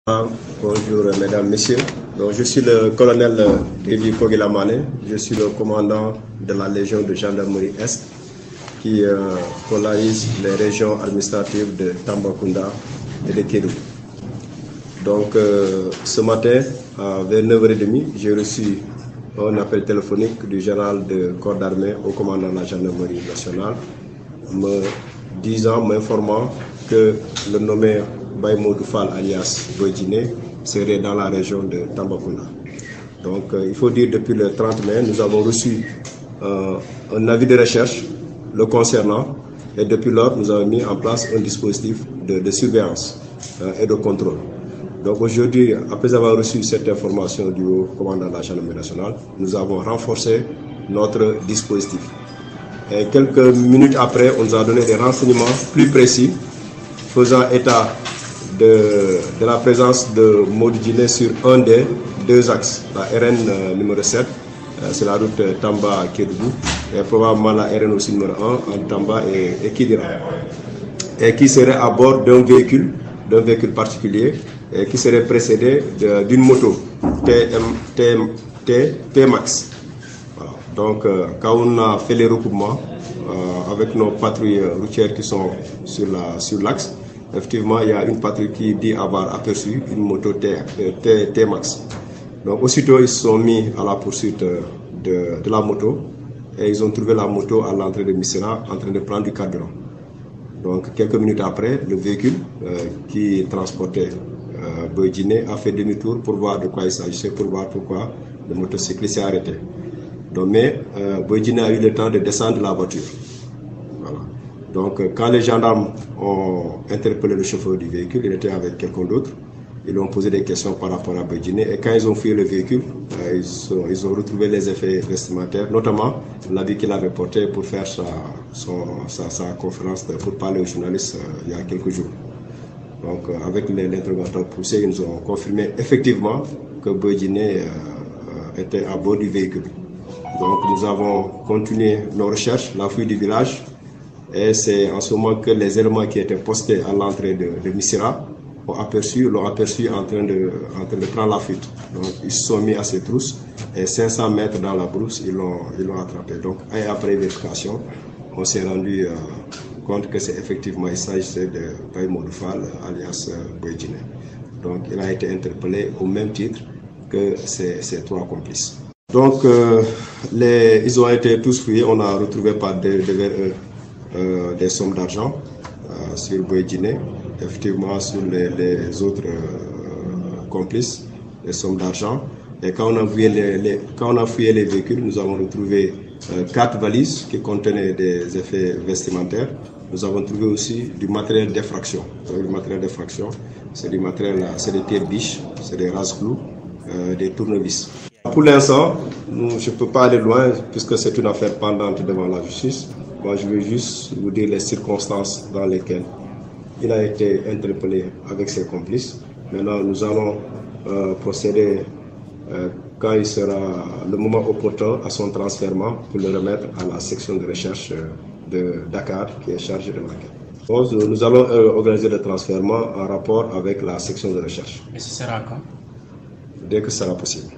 Bonjour mesdames, messieurs. Donc, je suis le colonel Eli Kogilamane, je suis le commandant de la Légion de gendarmerie Est qui polarise les régions administratives de Tambacounda et de Kédougou. Donc ce matin, vers 9h30, j'ai reçu un appel téléphonique du général de corps d'armée au commandant de la gendarmerie nationale m'informant que le nommé Baïmodou Fall alias Boydjiné serait dans la région de Tambacounda. Donc il faut dire depuis le 30 mai, nous avons reçu un avis de recherche le concernant et depuis lors, nous avons mis en place un dispositif de surveillance et de contrôle. Donc aujourd'hui, après avoir reçu cette information du haut commandant de la gendarmerie nationale, nous avons renforcé notre dispositif. Et quelques minutes après, on nous a donné des renseignements plus précis faisant état de la présence de Boydjiné sur un des deux axes, la RN numéro 7, c'est la route Tamba-Kédougou, et probablement la RN aussi numéro 1 entre Tamba et Kidira, et qui serait à bord d'un véhicule particulier, et qui serait précédé d'une moto T-Max. Voilà. Donc quand on a fait les recoupements avec nos patrouilles routières qui sont sur l'axe, effectivement, il y a une patrouille qui dit avoir aperçu une moto T-Max. Donc, aussitôt, ils se sont mis à la poursuite de la moto et ils ont trouvé la moto à l'entrée de Missirah en train de prendre du carburant. Donc, quelques minutes après, le véhicule qui transportait Boydjiné a fait demi-tour pour voir de quoi il s'agissait, pour voir pourquoi le motocycliste s'est arrêté. Donc, mais Boydjiné a eu le temps de descendre de la voiture. Voilà. Donc, quand les gendarmes ont interpellé le chauffeur du véhicule, il était avec quelqu'un d'autre. Ils ont posé des questions par rapport à Boydjiné et quand ils ont fouillé le véhicule, ils ont retrouvé les effets vestimentaires, notamment l'habit qu'il avait porté pour faire sa conférence, pour parler aux journalistes il y a quelques jours. Donc, avec l'interrogatoire poussé, ils nous ont confirmé effectivement que Boydjiné était à bord du véhicule. Donc, nous avons continué nos recherches, la fouille du village. Et c'est en ce moment que les éléments qui étaient postés à l'entrée de Missirah l'ont aperçu en train de prendre la fuite. Donc ils se sont mis à ses trousses et 500 mètres dans la brousse, ils l'ont attrapé. Donc et après vérification, on s'est rendu compte que c'est effectivement, il s'agissait de Baïmodou Fall alias Boydjiné. Donc il a été interpellé au même titre que ses trois complices. Donc ils ont été tous fouillés, on a retrouvé par devers eux des sommes d'argent sur Boydjiné, effectivement sur les autres complices, des sommes d'argent. Et quand on a fouillé les véhicules, nous avons retrouvé 4 valises qui contenaient des effets vestimentaires. Nous avons trouvé aussi du matériel d'effraction. Le matériel d'effraction, c'est du matériel, c'est des tire-biches, c'est des rase-clous, des tournevis. Pour l'instant, je ne peux pas aller loin puisque c'est une affaire pendante devant la justice. Moi, je veux juste vous dire les circonstances dans lesquelles il a été interpellé avec ses complices. Maintenant, nous allons procéder, quand il sera le moment opportun, à son transfèrement pour le remettre à la section de recherche de Dakar qui est chargée de l'enquête. Donc, nous allons organiser le transfèrement en rapport avec la section de recherche. Et ce sera quand? Dès que ce sera possible.